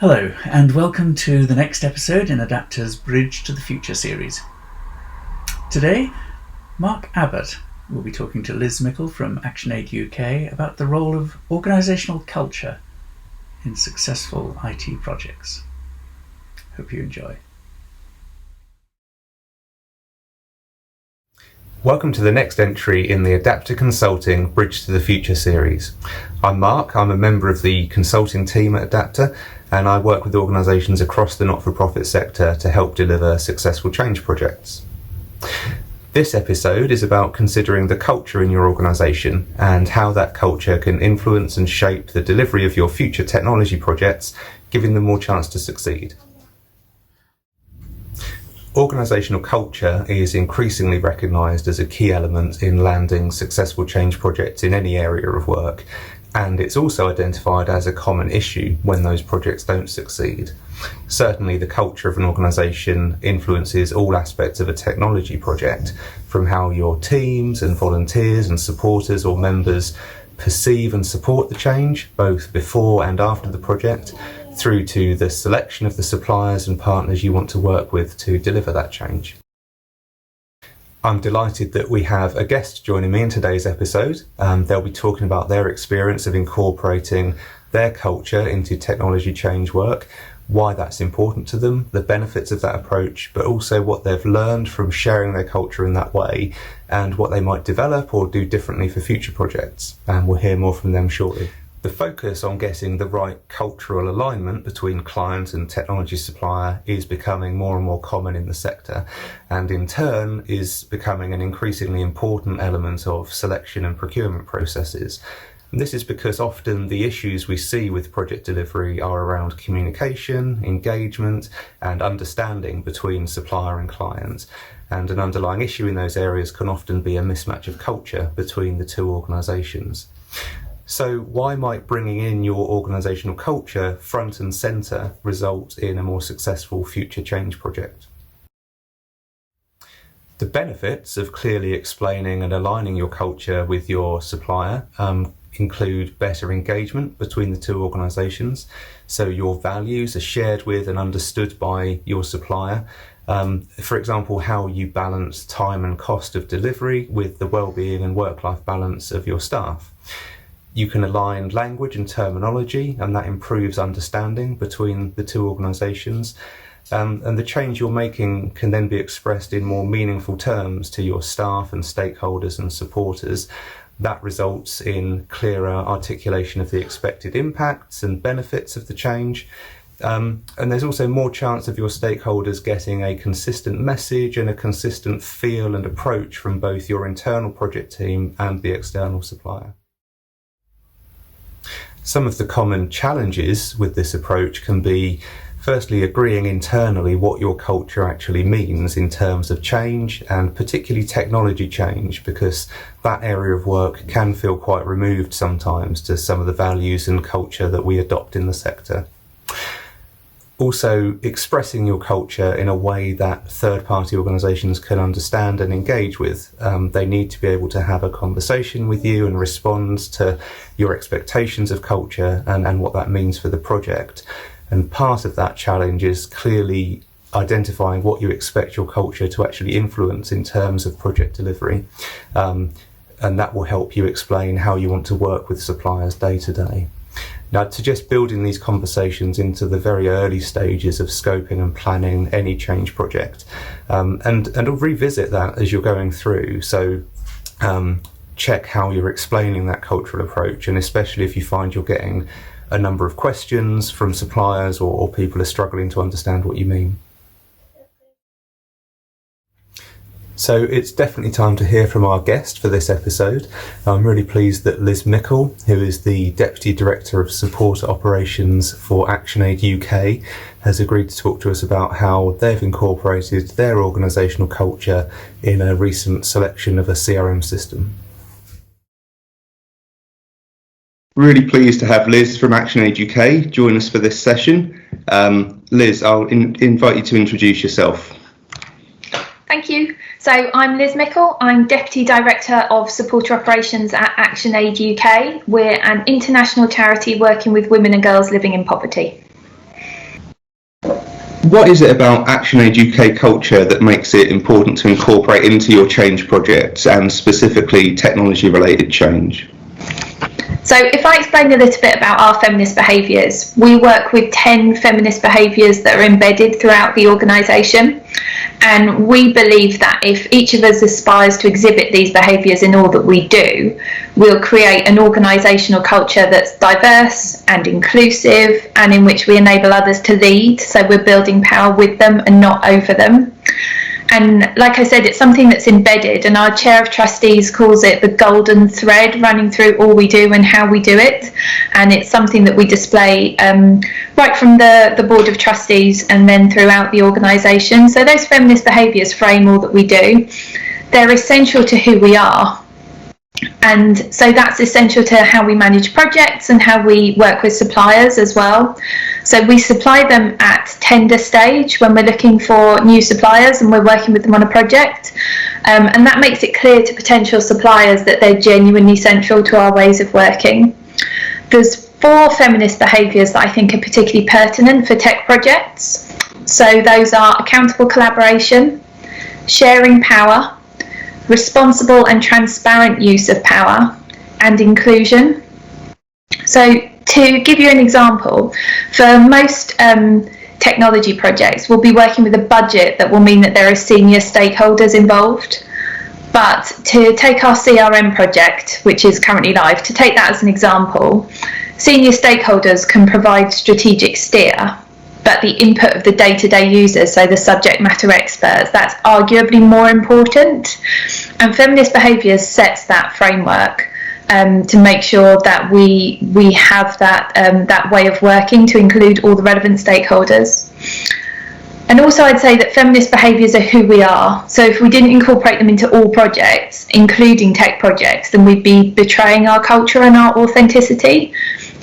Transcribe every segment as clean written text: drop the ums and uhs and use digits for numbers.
Hello, and welcome to the next episode in Adapta's Bridge to the Future series. Today, Mark Abbott will be talking to Liz Mickel from ActionAid UK about the role of organisational culture in successful IT projects. Hope you enjoy. Welcome to the next entry in the Adapta Consulting Bridge to the Future series. I'm Mark, I'm a member of the consulting team at Adapta, and I work with organisations across the not-for-profit sector to help deliver successful change projects. This episode is about considering the culture in your organisation and how that culture can influence and shape the delivery of your future technology projects, giving them more chance to succeed. Organisational culture is increasingly recognised as a key element in landing successful change projects in any area of work, and it's also identified as a common issue when those projects don't succeed. Certainly the culture of an organisation influences all aspects of a technology project, from how your teams and volunteers and supporters or members perceive and support the change, both before and after the project, through to the selection of the suppliers and partners you want to work with to deliver that change. I'm delighted that we have a guest joining me in today's episode. They'll be talking about their experience of incorporating their culture into technology change work, why that's important to them, the benefits of that approach, but also what they've learned from sharing their culture in that way and what they might develop or do differently for future projects. And we'll hear more from them shortly. The focus on getting the right cultural alignment between client and technology supplier is becoming more and more common in the sector, and in turn is becoming an increasingly important element of selection and procurement processes. And this is because often the issues we see with project delivery are around communication, engagement, and understanding between supplier and client. And an underlying issue in those areas can often be a mismatch of culture between the two organisations. So why might bringing in your organisational culture front and centre result in a more successful future change project? The benefits of clearly explaining and aligning your culture with your supplier include better engagement between the two organisations. So your values are shared with and understood by your supplier. For example, how you balance time and cost of delivery with the well-being and work-life balance of your staff. You can align language and terminology, and that improves understanding between the two organisations. And the change you're making can then be expressed in more meaningful terms to your staff and stakeholders and supporters. That results in clearer articulation of the expected impacts and benefits of the change. And there's also more chance of your stakeholders getting a consistent message and a consistent feel and approach from both your internal project team and the external supplier. Some of the common challenges with this approach can be, firstly, agreeing internally what your culture actually means in terms of change, and particularly technology change, because that area of work can feel quite removed sometimes to some of the values and culture that we adopt in the sector. Also, expressing your culture in a way that third-party organisations can understand and engage with. They need to be able to have a conversation with you and respond to your expectations of culture and what that means for the project. And part of that challenge is clearly identifying what you expect your culture to actually influence in terms of project delivery. And that will help you explain how you want to work with suppliers day to day. Now, I'd suggest building these conversations into the very early stages of scoping and planning any change project, and revisit that as you're going through. So check how you're explaining that cultural approach, and especially if you find you're getting a number of questions from suppliers or people are struggling to understand what you mean. So it's definitely time to hear from our guest for this episode. I'm really pleased that Liz Mickel, who is the Deputy Director of Support Operations for ActionAid UK, has agreed to talk to us about how they've incorporated their organisational culture in a recent selection of a CRM system. Really pleased to have Liz from ActionAid UK join us for this session. Liz, I'll invite you to introduce yourself. Thank you. So I'm Liz Mickel. I'm Deputy Director of Supporter Operations at ActionAid UK. We're an international charity working with women and girls living in poverty. What is it about ActionAid UK culture that makes it important to incorporate into your change projects, and specifically technology-related change? So if I explain a little bit about our feminist behaviours, we work with 10 feminist behaviours that are embedded throughout the organisation, and we believe that if each of us aspires to exhibit these behaviours in all that we do, we'll create an organisational culture that's diverse and inclusive, and in which we enable others to lead, so we're building power with them and not over them. And like I said, it's something that's embedded, and our Chair of Trustees calls it the golden thread running through all we do and how we do it. And it's something that we display right from the Board of Trustees and then throughout the organisation. So those feminist behaviours frame all that we do. They're essential to who we are. And so that's essential to how we manage projects and how we work with suppliers as well. So we supply them at tender stage when we're looking for new suppliers and we're working with them on a project. And that makes it clear to potential suppliers that they're genuinely central to our ways of working. There's 4 feminist behaviours that I think are particularly pertinent for tech projects. So those are accountable collaboration, sharing power, responsible and transparent use of power, and inclusion. So to give you an example, for most technology projects, we'll be working with a budget that will mean that there are senior stakeholders involved. But to take our CRM project, which is currently live, to take that as an example, senior stakeholders can provide strategic steer, but the input of the day-to-day users, so the subject matter experts, that's arguably more important. And feminist behaviours sets that framework to make sure that we have that way of working to include all the relevant stakeholders. And also I'd say that feminist behaviours are who we are. So if we didn't incorporate them into all projects, including tech projects, then we'd be betraying our culture and our authenticity.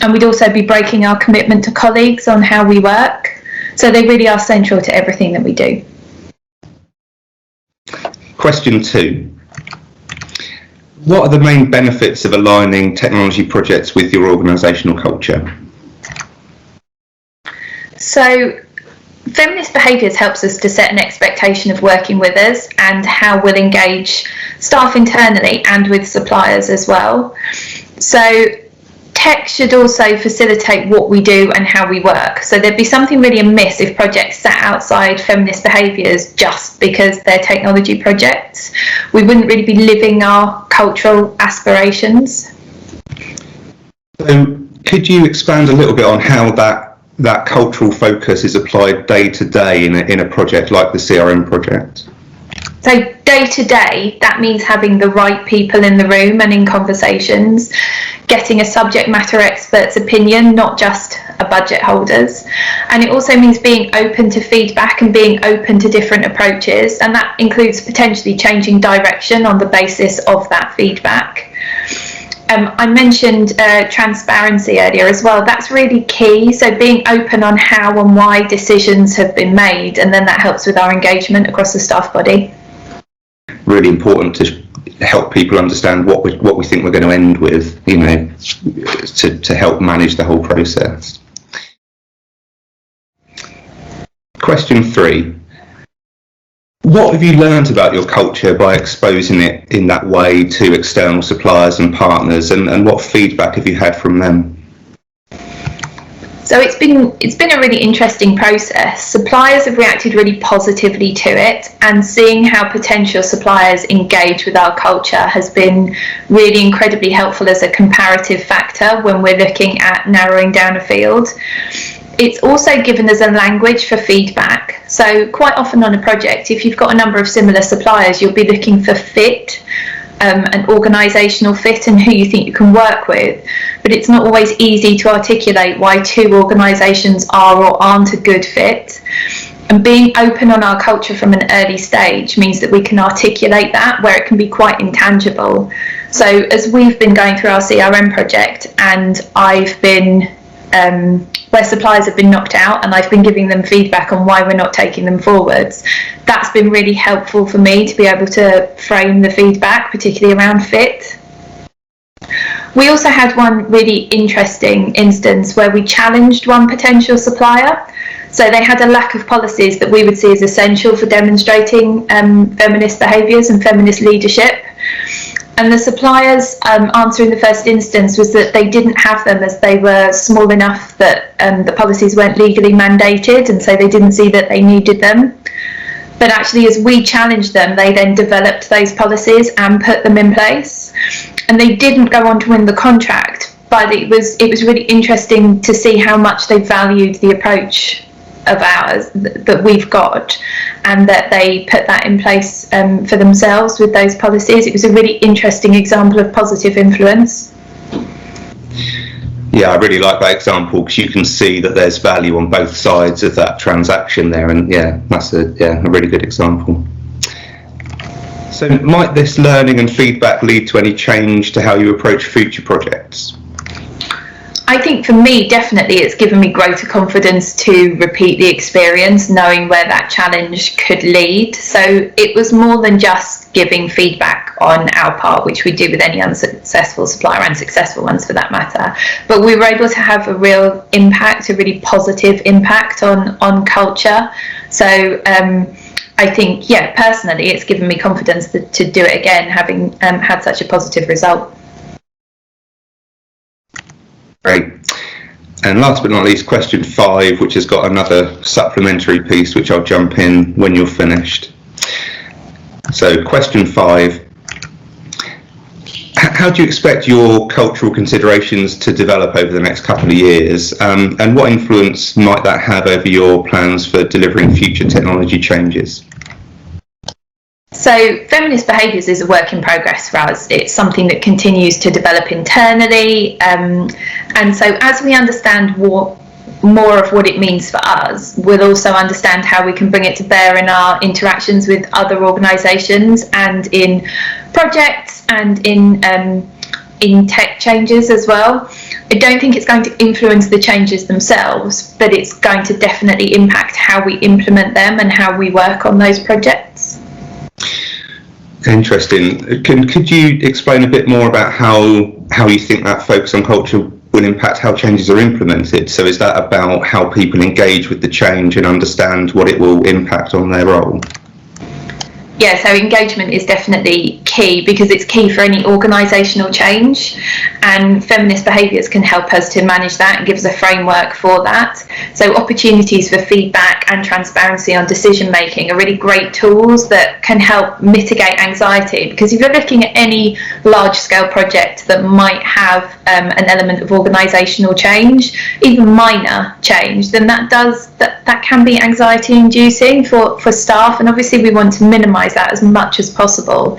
And we'd also be breaking our commitment to colleagues on how we work. So they really are central to everything that we do. Question 2. What are the main benefits of aligning technology projects with your organisational culture? So feminist behaviours helps us to set an expectation of working with us and how we'll engage staff internally and with suppliers as well. So tech should also facilitate what we do and how we work. So there'd be something really amiss if projects sat outside feminist behaviours just because they're technology projects. We wouldn't really be living our cultural aspirations. So could you expand a little bit on how that cultural focus is applied day to day in a project like the CRM project? So day to day, that means having the right people in the room and in conversations, getting a subject matter expert's opinion, not just a budget holder's. And it also means being open to feedback and being open to different approaches. And that includes potentially changing direction on the basis of that feedback. I mentioned transparency earlier as well. That's really key. So being open on how and why decisions have been made, and then that helps with our engagement across the staff body. Really important to help people understand what we think we're going to end with, you know, to help manage the whole process. Question 3. What have you learned about your culture by exposing it in that way to external suppliers and partners, and what feedback have you had from them? So it's been a really interesting process. Suppliers have reacted really positively to it, and seeing how potential suppliers engage with our culture has been really incredibly helpful as a comparative factor when we're looking at narrowing down a field. It's also given us a language for feedback. So quite often on a project, if you've got a number of similar suppliers, you'll be looking for fit, an organisational fit and who you think you can work with. But it's not always easy to articulate why 2 organisations are or aren't a good fit. And being open on our culture from an early stage means that we can articulate that where it can be quite intangible. So as we've been going through our CRM project, and I've been where suppliers have been knocked out and I've been giving them feedback on why we're not taking them forwards, that's been really helpful for me to be able to frame the feedback, particularly around fit. We also had one really interesting instance where we challenged one potential supplier. So they had a lack of policies that we would see as essential for demonstrating feminist behaviours and feminist leadership. And the suppliers' answer in the first instance was that they didn't have them, as they were small enough that the policies weren't legally mandated, and so they didn't see that they needed them. But actually, as we challenged them, they then developed those policies and put them in place. And they didn't go on to win the contract, but it was really interesting to see how much they valued the approach of ours that we've got, and that they put that in place for themselves with those policies. It was a really interesting example of positive influence. Yeah, I really like that example, because you can see that there's value on both sides of that transaction there, and yeah, that's a really good example. So might this learning and feedback lead to any change to how you approach future projects? I think for me, definitely, it's given me greater confidence to repeat the experience, knowing where that challenge could lead. So it was more than just giving feedback on our part, which we do with any unsuccessful supplier and successful ones for that matter. But we were able to have a real impact, a really positive impact on culture. So I think, yeah, personally, it's given me confidence to do it again, having had such a positive result. Great. And last but not least, question 5, which has got another supplementary piece, which I'll jump in when you're finished. So question 5, how do you expect your cultural considerations to develop over the next couple of years? And what influence might that have over your plans for delivering future technology changes? So feminist behaviours is a work in progress for us. It's something that continues to develop internally, and so as we understand more of what it means for us, we'll also understand how we can bring it to bear in our interactions with other organisations and in projects and in tech changes as well. I don't think it's going to influence the changes themselves, but it's going to definitely impact how we implement them and how we work on those projects. Interesting. Could you explain a bit more about how you think that focus on culture will impact how changes are implemented? So is that about how people engage with the change and understand what it will impact on their role? Yeah, so engagement is definitely key, because it's key for any organisational change, and feminist behaviours can help us to manage that and give us a framework for that. So opportunities for feedback and transparency on decision making are really great tools that can help mitigate anxiety, because if you're looking at any large scale project that might have an element of organisational change, even minor change, then that can be anxiety inducing for staff, and obviously we want to minimise that as much as possible,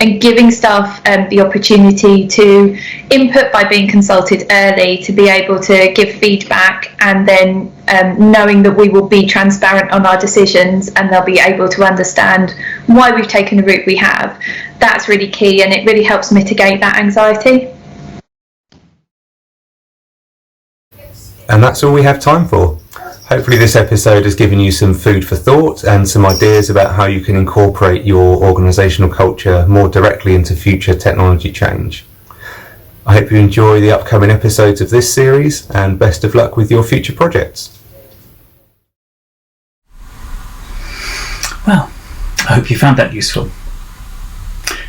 and giving staff the opportunity to input by being consulted early, to be able to give feedback, and then knowing that we will be transparent on our decisions and they'll be able to understand why we've taken the route we have. That's really key, and it really helps mitigate that anxiety. And that's all we have time for. Hopefully this episode has given you some food for thought and some ideas about how you can incorporate your organisational culture more directly into future technology change. I hope you enjoy the upcoming episodes of this series, and best of luck with your future projects. Well, I hope you found that useful.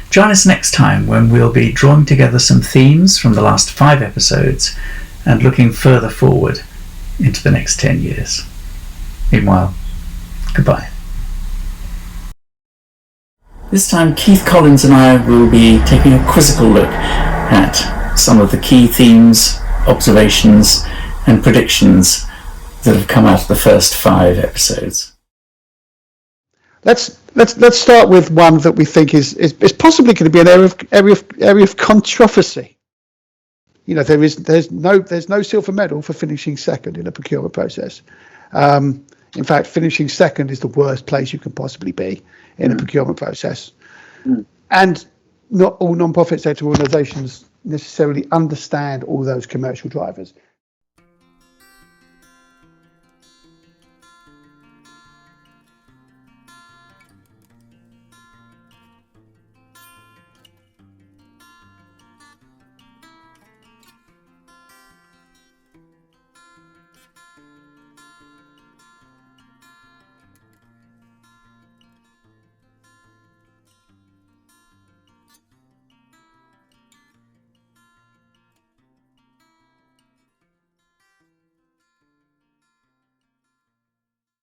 Join us next time when we'll be drawing together some themes from the last 5 episodes and looking further forward into the next 10 years. Meanwhile, goodbye. This time Keith Collins and I will be taking a quizzical look at some of the key themes, observations and predictions that have come out of the first 5 episodes. Let's start with one that we think is possibly going to be an area of controversy. You know, there's no silver medal for finishing second in a procurement process. In fact, finishing second is the worst place you can possibly be in a procurement process. And not all non-profit sector organisations necessarily understand all those commercial drivers.